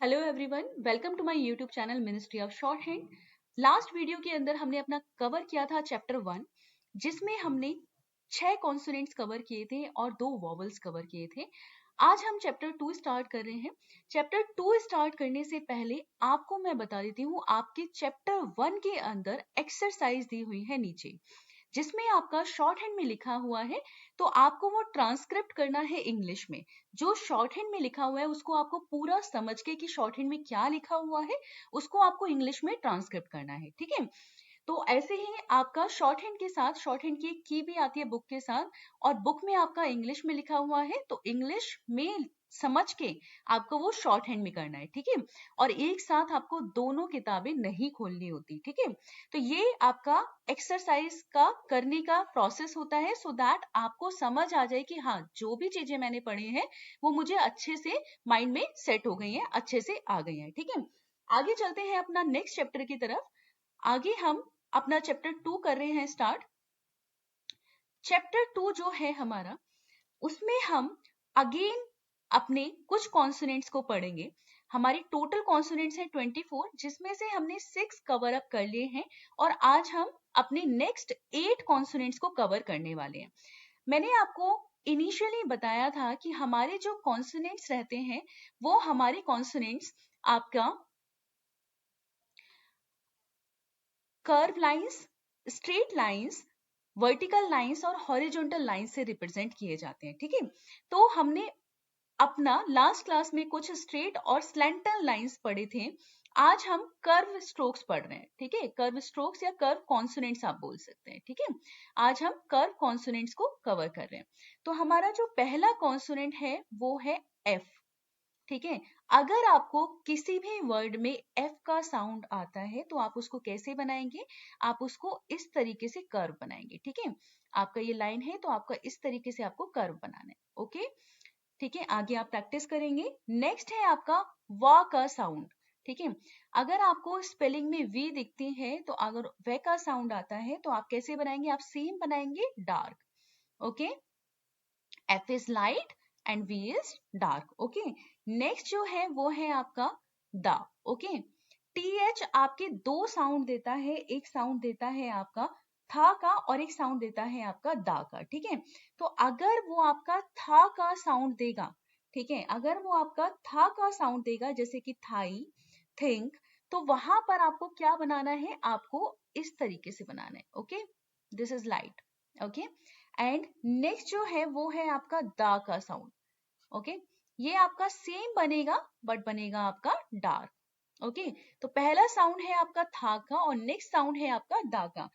Hello everyone, welcome to my YouTube channel ministry of shorthand. Last video के अंदर हमने अपना cover किया था चैप्टर 1, जिसमें हमने 6 कॉन्सोनेंट्स कवर किए थे और 2 वॉवल्स कवर किए थे। आज हम चैप्टर 2 स्टार्ट कर रहे हैं। चैप्टर 2 स्टार्ट करने से पहले आपको मैं बता देती हूँ, आपके चैप्टर 1 के अंदर एक्सरसाइज दी हुई है नीचे, जिसमें आपका शॉर्ट हैंड में लिखा हुआ है, तो आपको वो ट्रांसक्रिप्ट करना है इंग्लिश में। जो शॉर्ट हैंड में लिखा हुआ है उसको आपको पूरा समझ के कि शॉर्ट हैंड में क्या लिखा हुआ है, उसको आपको इंग्लिश में ट्रांसक्रिप्ट करना है, ठीक है। तो ऐसे ही आपका शॉर्ट हैंड के साथ, शॉर्ट हैंड की एक की भी आती है बुक के साथ, और बुक में आपका इंग्लिश में लिखा हुआ है, तो इंग्लिश में समझ के आपको वो शॉर्ट हैंड में करना है, ठीक है। और एक साथ आपको दोनों किताबें नहीं खोलनी होती, ठीक है। तो ये आपका एक्सरसाइज का करने का प्रोसेस होता है, सो दैट आपको समझ आ जाए कि हाँ, जो भी चीजें मैंने पढ़ी हैं वो मुझे अच्छे से माइंड में सेट हो गई हैं, अच्छे से आ गई हैं, ठीक है। आगे चलते हैं अपना नेक्स्ट चैप्टर की तरफ। आगे हम अपना चैप्टर 2 कर रहे हैं स्टार्ट। चैप्टर 2 जो है हमारा, उसमें हम अगेन अपने कुछ कॉन्सोनेंट्स को पढ़ेंगे। हमारी टोटल कॉन्सोनेंट्स हैं 24, जिसमें से हमने 6 कवर अप कर लिए हैं, और आज हम अपने नेक्स्ट 8 कॉन्सोनेंट्स को कवर करने वाले हैं। मैंने आपको इनिशियली बताया था कि हमारे जो कॉन्सोनेंट्स रहते हैं वो हमारे कॉन्सोनेंट्स आपका curve lines, straight lines, vertical lines और हॉरिजॉन्टल लाइंस से रिप्रेजेंट किए जाते हैं, ठीक है। तो हमने अपना लास्ट क्लास में कुछ स्ट्रेट और स्लैंटर लाइंस पढ़े थे। आज हम कर्व स्ट्रोक्स पढ़ रहे हैं, ठीक है। कर्व स्ट्रोक्स या कर्व कॉन्सोनेंट्स आप बोल सकते हैं, ठीक है। आज हम कर्व कॉन्सोनेंट्स को कवर कर रहे हैं। तो हमारा जो पहला कॉन्सोनेंट है वो है एफ, ठीक है। अगर आपको किसी भी वर्ड में एफ का साउंड आता है तो आप उसको कैसे बनाएंगे? आप उसको इस तरीके से कर्व बनाएंगे, ठीक है। आपका ये लाइन है तो आपका इस तरीके से आपको कर्व बनाना है, ओके, ठीक है। आगे आप प्रैक्टिस करेंगे। नेक्स्ट है आपका वा का साउंड, ठीक है। अगर आपको स्पेलिंग में वी दिखती है तो अगर वे का साउंड आता है तो आप कैसे बनाएंगे? आप सेम बनाएंगे, dark, okay. F is light and V is dark, okay. Next जो है वो है आपका द, ओके। TH आपके 2 साउंड देता है, एक साउंड देता है आपका था का और एक साउंड देता है आपका दा का, ठीक है। तो अगर वो आपका था का साउंड देगा, ठीक है, अगर वो आपका था का साउंड देगा, जैसे कि थाई, थिंक, तो वहां पर आपको क्या बनाना है? आपको इस तरीके से बनाना है, okay. This is light, okay. And next जो है वो है आपका दा का साउंड, ओके। ये आपका सेम बनेगा बट बनेगा आपका डार्क, ओके। तो पहला साउंड है आपका था का और नेक्स्ट साउंड है आपका दा का।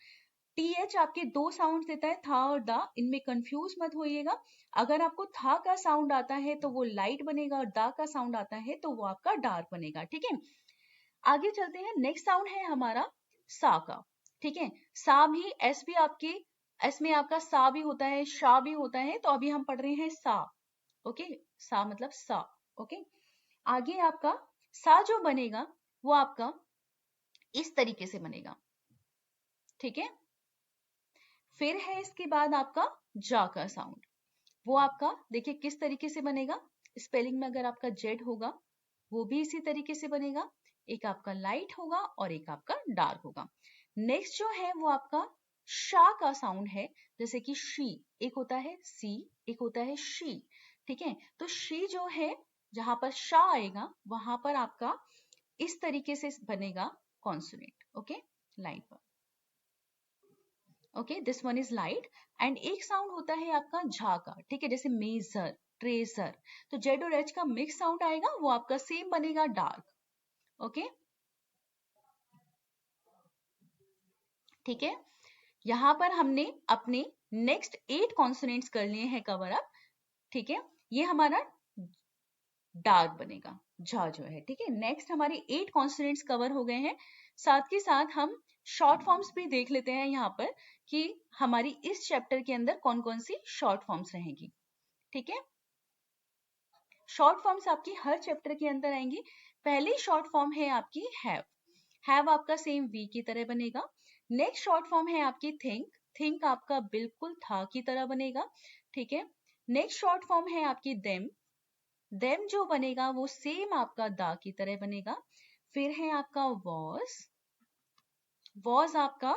टीएच आपके 2 साउंड देता है, था और दा, इनमें कंफ्यूज मत होइएगा। अगर आपको था का साउंड आता है तो वो लाइट बनेगा और दा का साउंड आता है तो वो आपका डार्क बनेगा, ठीक है। आगे चलते हैं। नेक्स्ट साउंड है हमारा सा का, ठीक है। सा भी, एस भी आपके, एस में आपका सा भी होता है, शा भी होता है, तो अभी हम पढ़ रहे हैं सा, ओके। सा मतलब सा, ओके। आगे आपका सा जो बनेगा वो आपका इस तरीके से बनेगा, ठीक है। फिर है इसके बाद आपका जा का साउंड, वो आपका देखिए किस तरीके से बनेगा। स्पेलिंग में अगर आपका जेड होगा वो भी इसी तरीके से बनेगा, एक आपका लाइट होगा और एक आपका डार्क होगा। नेक्स्ट जो है वो आपका शा का साउंड है, जैसे कि शी, एक होता है सी, एक होता है शी, ठीक है। तो शी जो है, जहां पर शा आएगा वहां पर आपका इस तरीके से बनेगा कॉन्सोनेंट, ओके, लाइन पर, okay. This one is light. And एक साउंड होता है आपका झा का, ठीक है, जैसे मेजर, ट्रेजर, तो जेड और एच का मिक्स साउंड आएगा, वो आपका सेम बनेगा डार्क, ओके, ठीक है। यहां पर हमने अपने नेक्स्ट 8 कॉन्सोनेंट्स कर लिए हैं कवर अप, ठीक है। ये हमारा डार्क बनेगा, झा जो है, ठीक है। नेक्स्ट हमारे 8 कॉन्सोनेंट्स कवर हो गए हैं। साथ के साथ हम शॉर्ट फॉर्म्स भी देख लेते हैं यहाँ पर कि हमारी इस चैप्टर के अंदर कौन कौन सी शॉर्ट फॉर्म्स रहेंगी, ठीक है। शॉर्ट फॉर्म्स आपकी हर चैप्टर के अंदर आएंगी। पहली शॉर्ट फॉर्म है आपकी हैव आपका सेम वी की तरह बनेगा। नेक्स्ट शॉर्ट फॉर्म है आपकी थिंक आपका बिल्कुल था की तरह बनेगा, ठीक है। नेक्स्ट शॉर्ट फॉर्म है आपकी देम, देम जो बनेगा वो सेम आपका दा की तरह बनेगा। फिर है आपका वॉज आपका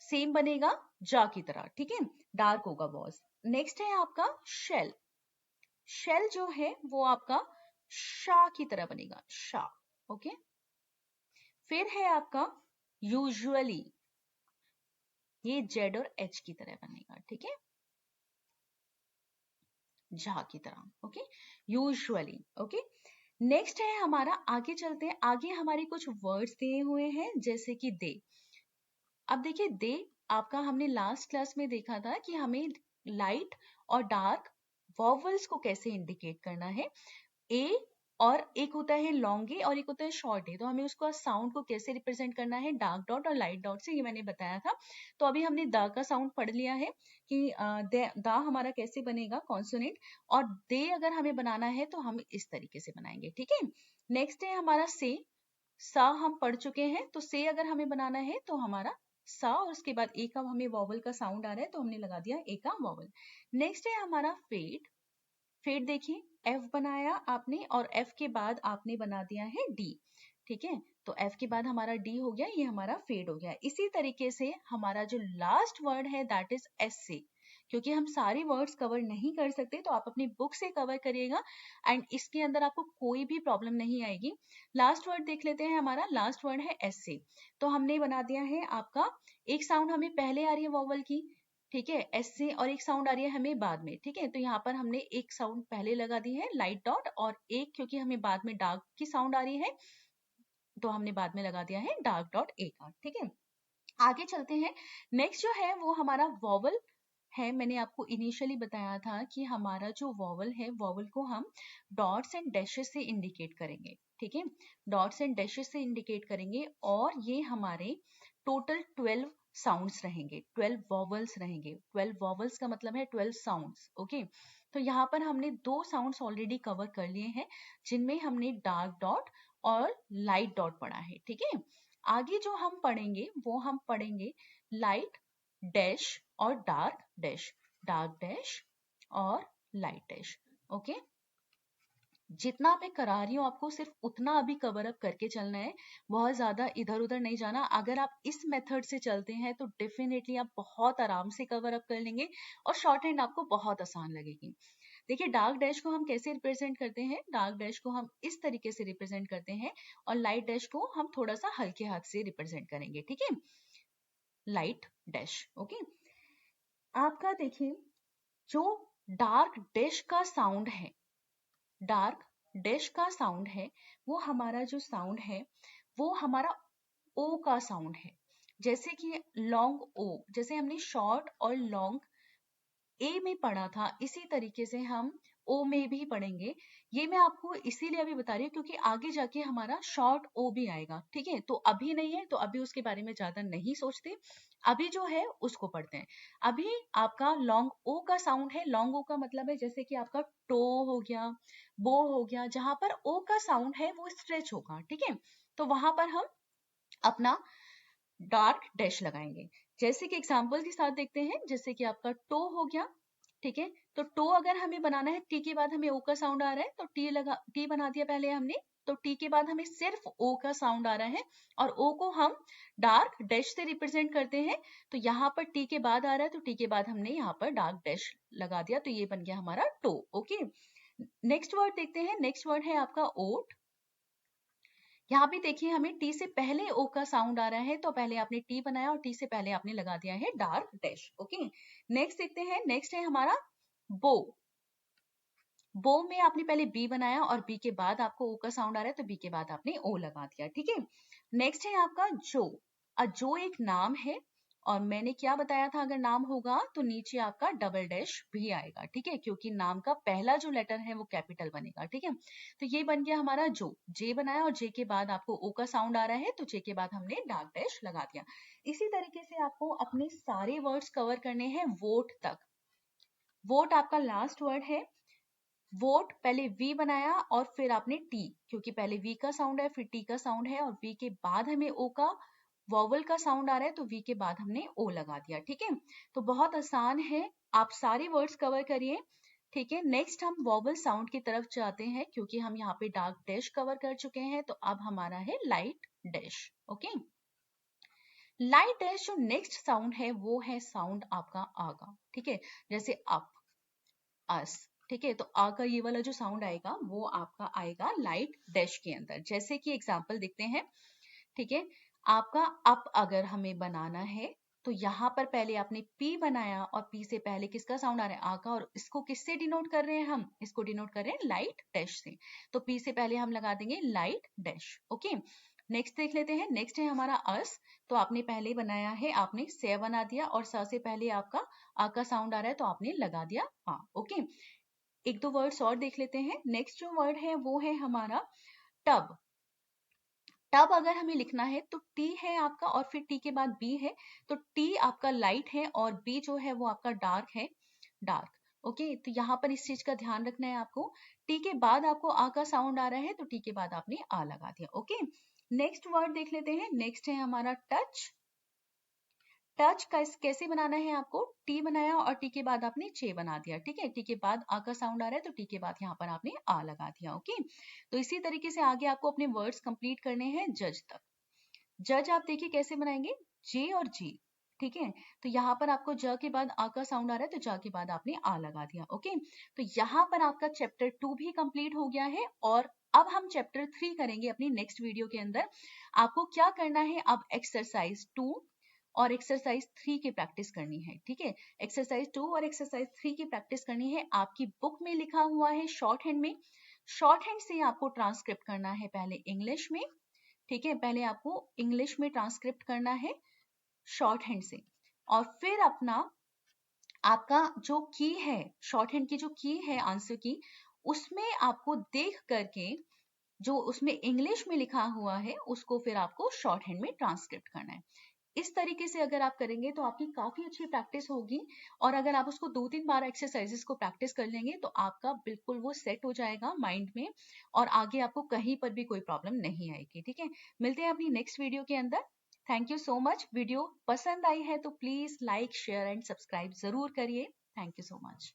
सेम बनेगा जा की तरह, ठीक है, डार्क होगा वॉज। नेक्स्ट है आपका शेल, शेल जो है वो आपका शा की तरह बनेगा, शा, ओके। फिर है आपका यूजुअली, ये जेड और एच की तरह बनेगा, ठीक है, झा की तरह, ओके, यूजुअली, ओके। नेक्स्ट है हमारा, आगे चलते हैं, आगे हमारे कुछ वर्ड्स दिए हुए हैं जैसे कि दे। अब देखिए दे आपका हमने लास्ट क्लास में देखा था कि हमें लाइट और डार्क वॉवल्स को कैसे इंडिकेट करना है। ए और एक होता है लॉन्ग ए और एक होता है शॉर्ट ए, तो हमें उसको साउंड को कैसे रिप्रेजेंट करना है डार्क डॉट और लाइट डॉट से, ये मैंने बताया था। तो अभी हमने द का साउंड पढ़ लिया है कि द हमारा कैसे बनेगा कॉन्सोनेंट, और दे अगर हमें बनाना है तो हम इस तरीके से बनाएंगे, ठीक है। नेक्स्ट है हमारा से, सा हम पढ़ चुके हैं, तो से अगर हमें बनाना है तो हमारा सा और उसके बाद ए का हमें वॉवल का साउंड आ रहा है तो हमने लगा दिया ए का वॉवल। नेक्स्ट है हमारा फेड, फेड देखिए एफ बनाया आपने और एफ के बाद आपने बना दिया है डी, ठीक है, तो एफ के बाद हमारा डी हो गया, ये हमारा फेड हो गया। इसी तरीके से हमारा जो लास्ट वर्ड है दैट इज एस से, क्योंकि हम सारे वर्ड्स कवर नहीं कर सकते तो आप अपनी बुक से कवर करिएगा एंड इसके अंदर आपको कोई भी प्रॉब्लम नहीं आएगी। लास्ट वर्ड देख लेते हैं, हमारा लास्ट वर्ड है एस से, तो हमने बना दिया है आपका, एक साउंड हमें पहले आ रही है वॉवल की, ठीक है, एस से, और एक साउंड आ रही है हमें बाद में, ठीक है, तो यहाँ पर हमने एक साउंड पहले लगा दी है लाइट डॉट, और एक क्योंकि हमें बाद में डार्क की साउंड आ रही है तो हमने बाद में लगा दिया है डार्क डॉट ए का, ठीक है। आगे चलते हैं, नेक्स्ट जो है वो हमारा वॉवल है। मैंने आपको इनिशियली बताया था कि हमारा जो वॉवल है, वॉवल को हम डॉट्स एंड डैशेस से इंडिकेट करेंगे, ठीक है, डॉट्स एंड डैशेस से इंडिकेट करेंगे, और ये हमारे टोटल 12 साउंड्स रहेंगे, 12 वॉवल्स रहेंगे। 12 वॉवल्स का मतलब है 12 साउंड्स, ओके। तो यहाँ पर हमने 2 साउंड्स ऑलरेडी कवर कर लिए हैं जिनमें हमने डार्क डॉट और लाइट डॉट पढ़ा है, ठीक है। आगे जो हम पढ़ेंगे वो हम पढ़ेंगे लाइट डैश और डार्क डैश, डार्क डैश और लाइट डैश, ओके। जितना मैं करा रही हूँ आपको सिर्फ उतना अभी कवर अप करके चलना है, बहुत ज्यादा इधर उधर नहीं जाना। अगर आप इस मेथड से चलते हैं तो डेफिनेटली आप बहुत आराम से कवर अप कर लेंगे और शॉर्ट हैंड आपको बहुत आसान लगेगी। देखिए डार्क डैश को हम कैसे रिप्रेजेंट करते हैं, डार्क डैश को हम इस तरीके से रिप्रेजेंट करते हैं और लाइट डैश को हम थोड़ा सा हल्के हाथ से रिप्रेजेंट करेंगे, ठीक है, लाइट डैश, ओके। आपका देखिए जो डार्क डैश का साउंड है, डार्क डैश का साउंड है, वो हमारा जो साउंड है वो हमारा ओ का साउंड है। जैसे कि लॉन्ग ओ, जैसे हमने शॉर्ट और लॉन्ग ए में पढ़ा था, इसी तरीके से हम ओ में भी पढ़ेंगे। ये मैं आपको इसीलिए अभी बता रही हूँ क्योंकि आगे जाके हमारा शॉर्ट ओ भी आएगा, ठीक है, तो अभी नहीं है तो अभी उसके बारे में ज्यादा नहीं सोचते, अभी जो है उसको पढ़ते हैं। अभी आपका लॉन्ग ओ का साउंड है, लॉन्ग ओ का मतलब है जैसे कि आपका टो हो गया, बो हो गया, जहां पर ओ का साउंड है वो स्ट्रेच होगा, ठीक है, तो वहां पर हम अपना डार्क डैश लगाएंगे। जैसे कि एग्जांपल के साथ देखते हैं, जैसे कि आपका टो हो गया, ठीक है, तो टो अगर हमें बनाना है, टी के बाद हमें ओ का साउंड आ रहा है तो टी बना दिया पहले हमने, तो टी के बाद हमें सिर्फ ओ का साउंड आ रहा है और ओ को हम डार्क डैश से रिप्रेजेंट करते हैं, तो यहाँ पर टी के बाद आ रहा है तो टी के बाद हमने यहाँ पर डार्क डैश लगा दिया, तो ये बन गया हमारा टो, ओके। नेक्स्ट वर्ड देखते हैं, नेक्स्ट वर्ड है आपका ओट। यहाँ भी देखिए हमें टी से पहले ओ का साउंड आ रहा है तो पहले आपने टी बनाया और टी से पहले आपने लगा दिया है डार्क डैश, ओके। नेक्स्ट देखते हैं, नेक्स्ट है हमारा बो। बो में आपने पहले बी बनाया और बी के बाद आपको ओ का साउंड आ रहा है तो बी के बाद आपने ओ लगा दिया, ठीक है। नेक्स्ट है आपका जो। जो एक नाम है और मैंने क्या बताया था, अगर नाम होगा तो नीचे आपका डबल डैश भी आएगा, ठीक है, क्योंकि नाम का पहला जो लेटर है वो कैपिटल बनेगा, ठीक है। तो ये बन गया हमारा जो, जे बनाया और जे के बाद आपको ओ का साउंड आ रहा है तो जे के बाद हमने डार्क डैश लगा दिया। इसी तरीके से आपको अपने सारे वर्ड्स कवर करने हैं वोट तक। वोट आपका लास्ट वर्ड है, वोट पहले वी बनाया और फिर आपने टी, क्योंकि पहले वी का साउंड है फिर टी का साउंड है और वी के बाद हमें ओ का वॉवल का साउंड आ रहा है तो वी के बाद हमने ओ लगा दिया, ठीक है। तो बहुत आसान है, आप सारे वर्ड्स कवर करिए, ठीक है, नेक्स्ट हम वॉवल साउंड की तरफ जाते हैं, क्योंकि हम यहाँ पे डार्क डैश कवर कर चुके हैं, तो अब हमारा है light dash. Okay, light dash जो नेक्स्ट साउंड है वो है साउंड आपका आ का। ठीक है, जैसे अप, अस, ठीक है, तो आ का ये वाला जो साउंड आएगा वो आपका आएगा लाइट डैश के अंदर। जैसे कि एग्जांपल देखते हैं। ठीक है, आपका अप अगर हमें बनाना है तो यहाँ पर पहले आपने पी बनाया और पी से पहले किसका साउंड आ रहा है, आ का, और इसको किससे डिनोट कर रहे हैं हम, इसको डिनोट कर रहे हैं लाइट डैश से। तो पी से पहले हम लगा देंगे लाइट डैश। ओके, नेक्स्ट देख लेते हैं। नेक्स्ट है हमारा अस, तो आपने पहले बनाया है, आपने से बना दिया और स से पहले आपका आ का साउंड आ रहा है तो आपने लगा दिया आ। ओके, एक दो वर्ड्स और देख लेते हैं। नेक्स्ट जो वर्ड है वो है हमारा टब। टब अगर हमें लिखना है तो टी है आपका और फिर टी के बाद बी है, तो टी आपका लाइट है और बी जो है वो आपका डार्क है, डार्क। ओके, तो यहाँ पर इस चीज का ध्यान रखना है आपको। टी के बाद आपको आ का साउंड आ रहा है तो टी के बाद आपने आ लगा दिया। ओके, नेक्स्ट वर्ड देख लेते हैं। नेक्स्ट है हमारा टच। टच कैसे बनाना है आपको, टी बनाया और टी के बाद आपने चे बना दिया। ठीक है, टी के बाद आ का साउंड आ रहा है तो टी के बाद यहाँ पर आपने आ लगा दिया। ओके, तो इसी तरीके से आगे आपको अपने वर्ड्स कंप्लीट करने हैं जज तक। जज आप देखिए कैसे बनाएंगे, जे और जी। ठीक है, तो यहाँ पर आपको ज के बाद आ का साउंड आ रहा है तो ज के बाद आपने आ लगा दिया। ओके, तो यहाँ पर आपका चैप्टर 2 भी कंप्लीट हो गया है और अब हम चैप्टर 3 करेंगे अपनी नेक्स्ट वीडियो के अंदर। आपको क्या करना है, अब एक्सरसाइज 2 और एक्सरसाइज 3 की प्रैक्टिस करनी है। ठीक है, एक्सरसाइज 2 और एक्सरसाइज 3 की प्रैक्टिस करनी है। आपकी बुक में लिखा हुआ है शॉर्ट हैंड में, शॉर्ट हैंड से आपको ट्रांसक्रिप्ट करना है पहले इंग्लिश में। ठीक है, पहले आपको इंग्लिश में ट्रांसक्रिप्ट करना है शॉर्ट हैंड से, और फिर अपना आपका जो की है, शॉर्ट हैंड की जो की है आंसर की, उसमें आपको देख करके जो उसमें इंग्लिश में लिखा हुआ है उसको फिर आपको शॉर्ट हैंड में ट्रांसक्रिप्ट करना है। इस तरीके से अगर आप करेंगे तो आपकी काफी अच्छी प्रैक्टिस होगी, और अगर आप उसको 2-3 बार एक्सरसाइजेस को प्रैक्टिस कर लेंगे तो आपका बिल्कुल वो सेट हो जाएगा माइंड में, और आगे आपको कहीं पर भी कोई प्रॉब्लम नहीं आएगी। ठीक है, मिलते हैं अपनी नेक्स्ट वीडियो के अंदर। Thank you so much. Video पसंद आई है तो please like, share and subscribe जरूर करिए। Thank you so much.